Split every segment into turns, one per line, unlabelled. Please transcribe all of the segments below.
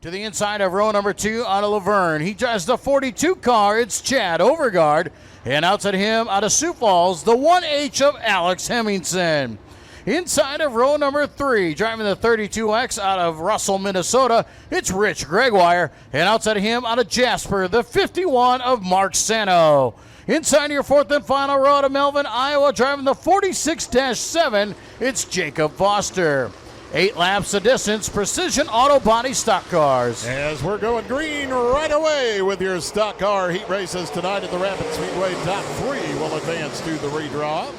To the inside of row number 2 out of Laverne. He drives the 42 car. It's Chad Overgaard. And outside him out of Sioux Falls, the 1H of Alex Hemmingson. Inside of row number 3, driving the 32X out of Russell, Minnesota, it's Rich Gregoire. And outside of him out of Jasper, the 51 of Mark Sano. Inside your 4th and final row out of Melvin, Iowa, driving the 46-7, it's Jacob Foster. 8 laps of distance, Precision Auto Body Stock Cars.
As we're going green right away with your stock car heat races tonight at the Rapid Speedway, top 3 will advance to the redraw.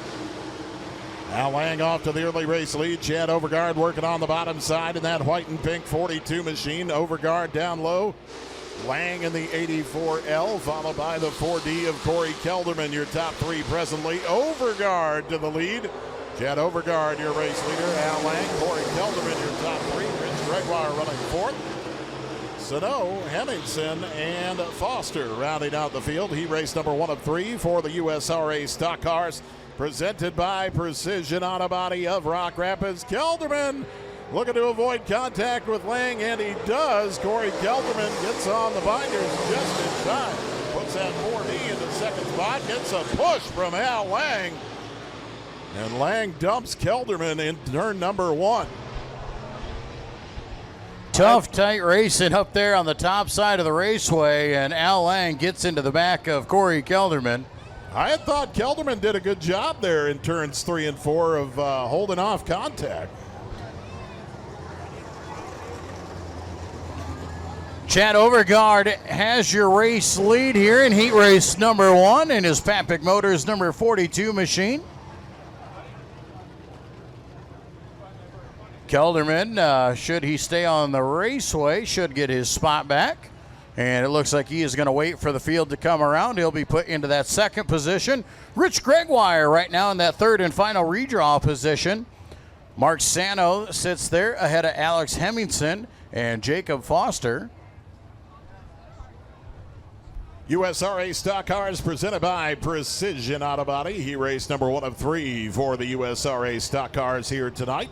Al Lang off to the early race lead. Chad Overgaard working on the bottom side in that white and pink 42 machine. Overgaard down low. Lang in the 84L, followed by the 4D of Corey Kelderman, your top 3 presently. Overgaard to the lead. Chad Overgaard, your race leader. Al Lang, Corey Kelderman, your top 3. Rich Gregoire running 4th. Sano, Hemmingson, and Foster rounding out the field. He raced number 1 of 3 for the USRA Stock Cars, presented by Precision Auto Body of Rock Rapids. Kelderman looking to avoid contact with Lang, and he does. Corey Kelderman gets on the binders just in time. Puts that 4D into second spot, gets a push from Al Lang. And Lang dumps Kelderman in turn number 1.
Tough, tight racing up there on the top side of the raceway, and Al Lang gets into the back of Corey Kelderman.
I had thought Kelderman did a good job there in turns 3 and 4 of holding off contact.
Chad Overgaard has your race lead here in heat race number 1 in his Papic Motors number 42 machine. Kelderman, should he stay on the raceway, should get his spot back. And it looks like he is going to wait for the field to come around. He'll be put into that second position. Rich Gregoire right now in that third and final redraw position. Mark Sano sits there ahead of Alex Hemmingson and Jacob Foster.
USRA Stock Cars presented by Precision Auto Body. He raced number 1 of 3 for the USRA Stock Cars here tonight.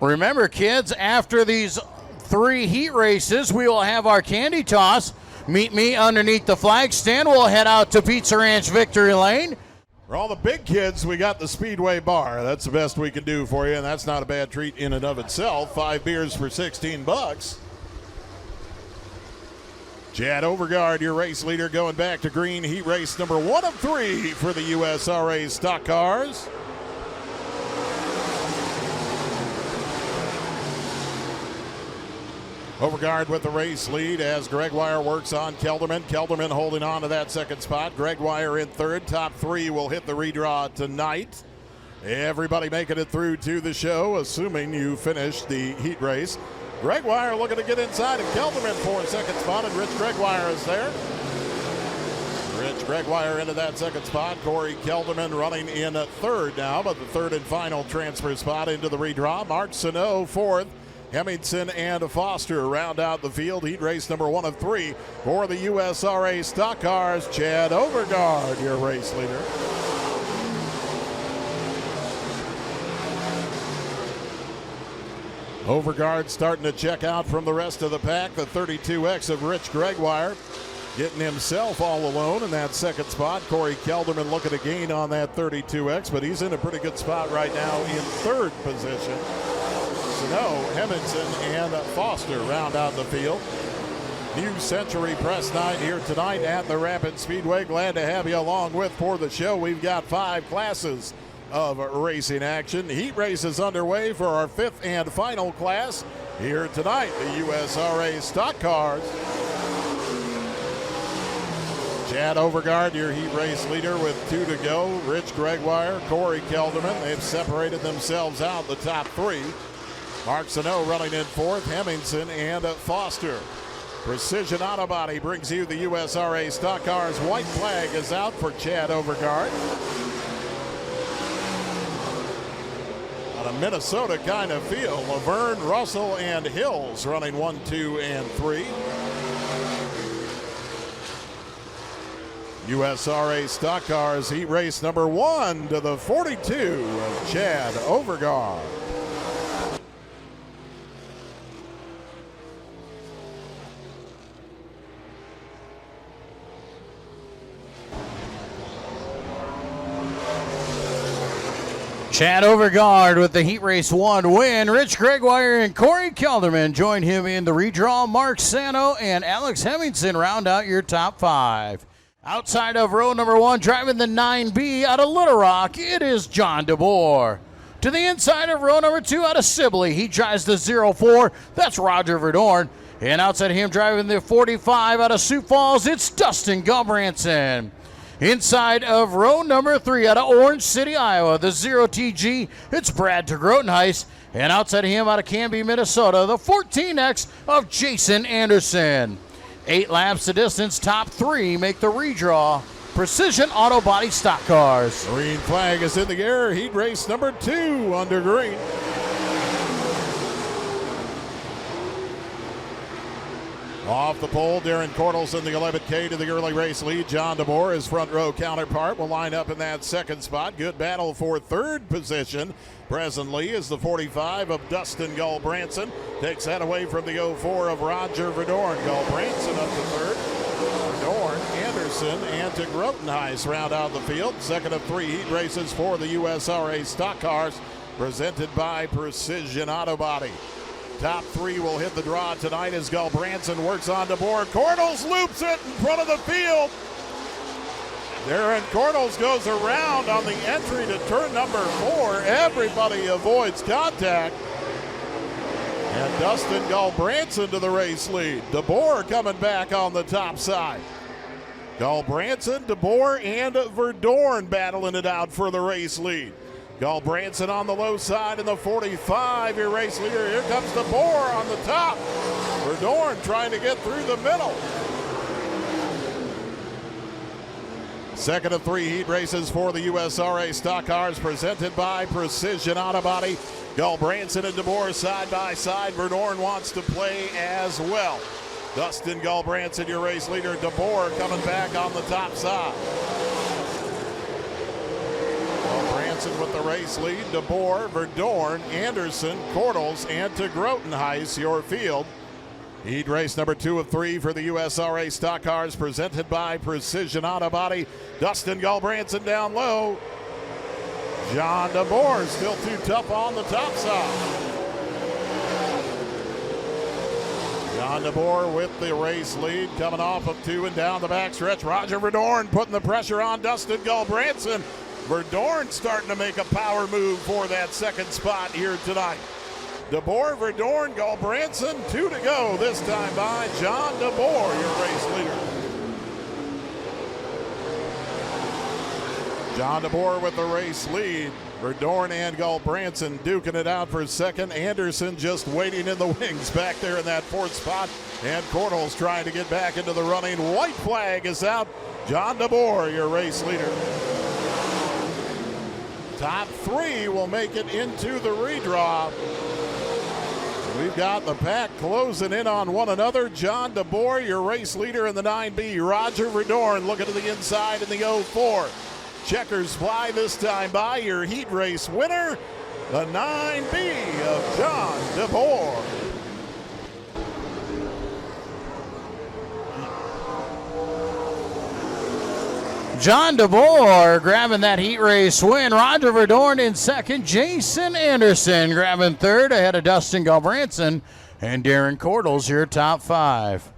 Remember, kids, after these 3 heat races, we will have our candy toss. Meet me underneath the flag stand. We'll head out to Pizza Ranch Victory Lane.
For all the big kids, we got the Speedway Bar. That's the best we can do for you, and that's not a bad treat in and of itself. 5 beers for $16. Chad Overgaard, your race leader, going back to green. Heat race number 1 of 3 for the USRA Stock Cars. Overgaard with the race lead as Gregoire works on Kelderman. Kelderman holding on to that second spot. Gregoire in third. Top 3 will hit the redraw tonight. Everybody making it through to the show, assuming you finish the heat race. Gregoire looking to get inside of Kelderman for a second spot, and Rich Gregoire is there. Rich Gregoire into that second spot. Corey Kelderman running in third now, but the third and final transfer spot into the redraw. Mark Sano fourth. Hemmingson and Foster round out the field. Heat race number 1 of 3 for the USRA Stock Cars. Chad Overgaard, your race leader. Overgaard starting to check out from the rest of the pack. The 32X of Rich Gregoire getting himself all alone in that second spot. Corey Kelderman looking to gain on that 32X, but he's in a pretty good spot right now in third position. Sano, Hemmingson, and Foster round out the field. New Century Press Night here tonight at the Rapid Speedway. Glad to have you along with for the show. We've got 5 classes of racing action. Heat races underway for our 5th and final class here tonight, the USRA Stock Cars. Chad Overgaard, your heat race leader with 2 to go. Rich Gregoire, Corey Kelderman, they've separated themselves out the top 3. Mark Sano running in 4th, Hemmingson and Foster. Precision Auto Body brings you the USRA Stock Cars. White flag is out for Chad Overgaard. On a Minnesota kind of feel, Laverne, Russell, and Hills running 1, 2, and 3. USRA Stock Cars heat race number 1 to the 42 of Chad Overgaard.
Chad Overgaard with the Heat Race 1 win. Rich Gregoire and Corey Kelderman join him in the redraw. Mark Sano and Alex Hemmingson round out your top 5. Outside of row number 1, driving the 9B out of Little Rock, it is John DeBoer. To the inside of row number 2 out of Sibley, he drives the 04. That's Roger Verdorn. And outside him driving the 45 out of Sioux Falls, it's Dustin Gulbranson. Inside of row number 3 out of Orange City, Iowa, the 0TG, it's Brad Grotenhuis. And outside of him out of Canby, Minnesota, the 14X of Jason Anderson. 8 laps to distance, top 3 make the redraw. Precision Auto Body Stock Cars.
Green flag is in the air. Heat race number 2 under green. Off the pole, Darren Cordles in the 11K to the early race lead. John DeBoer, his front row counterpart, will line up in that second spot. Good battle for third position. Presently is the 45 of Dustin Gulbranson. Takes that away from the 04 of Roger Verdorn. Gulbranson up to third. Verdorn, Anderson, and to Grotenhuis round out the field. Second of 3 heat races for the USRA Stock Cars, presented by Precision Auto Body. Top 3 will hit the draw tonight as Gulbranson works on DeBoer. Cordles loops it in front of the field. Darren Cordles goes around on the entry to turn number 4. Everybody avoids contact. And Dustin Gulbranson to the race lead. DeBoer coming back on the top side. Gulbranson, DeBoer, and Verdorn battling it out for the race lead. Gulbranson on the low side in the 45, your race leader. Here comes DeBoer on the top. Verdorn trying to get through the middle. Second of 3 heat races for the USRA Stock Cars, presented by Precision Auto Body. Gulbranson and DeBoer side by side. Verdorn wants to play as well. Dustin Gulbranson, your race leader. DeBoer coming back on the top side. Gulbranson with the race lead. DeBoer, Verdorn, Anderson, Cordles, and to Grotenhuis, your field. Heat race number 2 of 3 for the USRA Stock Cars, presented by Precision Auto Body. Dustin Gulbranson down low. John DeBoer still too tough on the top side. John DeBoer with the race lead, coming off of 2 and down the backstretch. Roger Verdorn putting the pressure on Dustin Gulbranson. Verdorn starting to make a power move for that second spot here tonight. DeBoer, Verdorn, Gulbranson, 2 to go this time by John DeBoer, your race leader. John DeBoer with the race lead. Verdorn and Gulbranson duking it out for second. Anderson just waiting in the wings back there in that 4th spot. And Cordles trying to get back into the running. White flag is out. John DeBoer, your race leader. Top 3 will make it into the redraw. We've got the pack closing in on one another. John DeBoer, your race leader in the 9B. Roger Verdorn looking to the inside in the 04. Checkers fly this time by your heat race winner, the 9B of John DeBoer.
John DeBoer grabbing that heat race win. Roger Verdorn in second. Jason Anderson grabbing third ahead of Dustin Gulbranson and Darren Cordles, your top 5.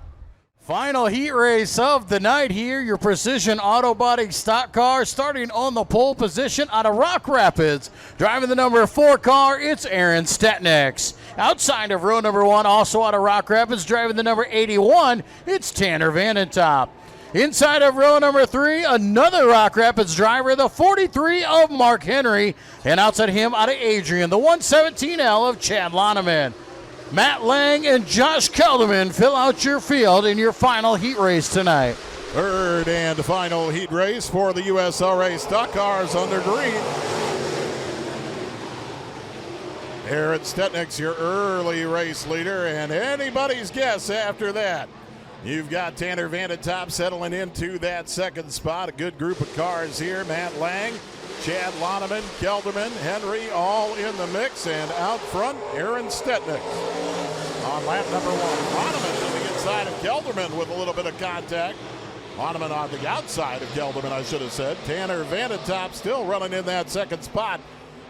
Final heat race of the night here. Your Precision Auto Body Stock Car starting on the pole position out of Rock Rapids. Driving the number 4 car, it's Aaron Stetniks. Outside of row number 1, also out of Rock Rapids, driving the number 81, it's Tanner Vandentop. Inside of row number 3, another Rock Rapids driver, the 43 of Mark Henry. And outside him out of Adrian, the 117L of Chad Loneman. Matt Lang and Josh Kelderman fill out your field in your final heat race tonight.
Third and final heat race for the USRA Stock Cars under green. Aaron Stetniks, your early race leader, and anybody's guess after that. You've got Tanner Vandentop settling into that second spot. A good group of cars here. Matt Lang, Chad Loneman, Kelderman, Henry, all in the mix. And out front, Aaron Stetniks on lap number 1. Loneman to the inside of Kelderman with a little bit of contact. Loneman on the outside of Kelderman, I should have said. Tanner Vandentop still running in that second spot.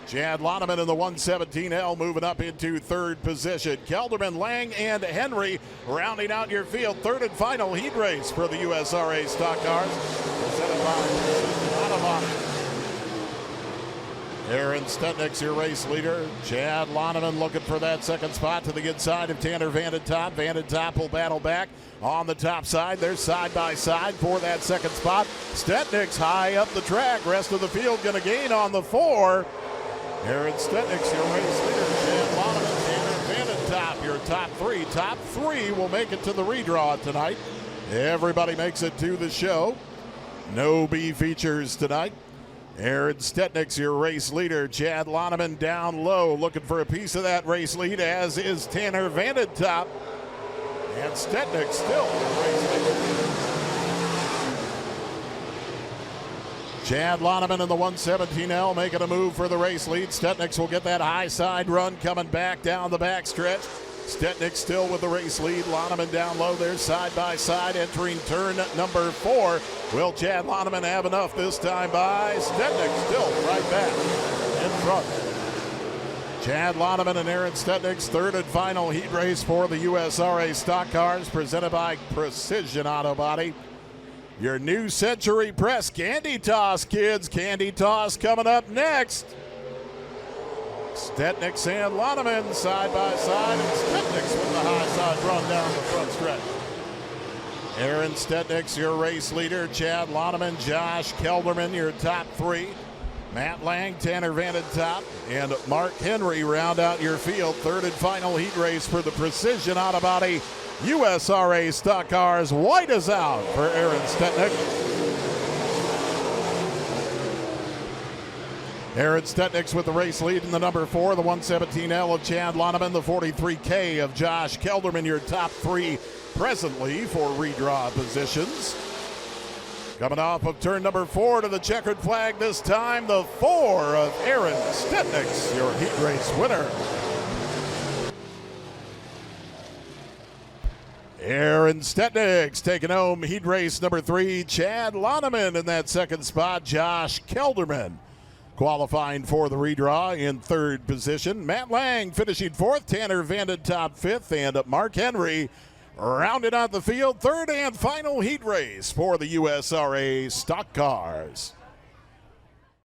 Chad Loneman in the 117L moving up into third position. Kelderman, Lang, and Henry rounding out your field. Third and final heat race for the USRA Stock Cars. Presented by Autobody. Aaron Stutnick's your race leader. Chad Loneman looking for that second spot to the inside of Tanner Vandentop. Vandentop will battle back on the top side. They're side by side for that second spot. Stutnick's high up the track. Rest of the field going to gain on the 4. Aaron Stutnick's your race leader. Chad Loneman, Tanner Vandentop, your top 3. Top 3 will make it to the redraw tonight. Everybody makes it to the show. No B features tonight. Aaron Stutnick's your race leader. Chad Loneman down low looking for a piece of that race lead, as is Tanner Vandentop. And Stutnick still the race leader. Chad Loneman in the 117L making a move for the race lead. Stutnick will get that high side run coming back down the back stretch. Stutnick still with the race lead. Loneman down low there, side by side, entering turn number 4. Will Chad Loneman have enough this time by Stutnick? Still right back in front. Chad Loneman and Aaron Stutnick's third and final heat race for the USRA Stock Cars, presented by Precision Auto Body. Your New Century Press Candy Toss, kids. Candy Toss coming up next. Stutnick and Loneman side by side, and Stutnick's with the high side run down the front stretch. Aaron Stutnick's your race leader. Chad Loneman, Josh Kelderman, your top 3. Matt Lang, Tanner Vandentop, and Mark Henry round out your field. Third and final heat race for the Precision Auto Body USRA Stock Cars. White is out for Aaron Stutnick. Aaron Stutnick's with the race lead in the number 4, the 117L of Chad Loneman, the 43K of Josh Kelderman, your top 3 presently for redraw positions. Coming off of turn number 4 to the checkered flag this time, the 4 of Aaron Stutnick's your heat race winner. Aaron Stutnick's taking home heat race number 3. Chad Loneman in that second spot. Josh Kelderman qualifying for the redraw in third position. Matt Lang finishing 4th. Tanner Vandentop 5th. And Mark Henry rounding out the field. Third and final heat race for the USRA Stock Cars.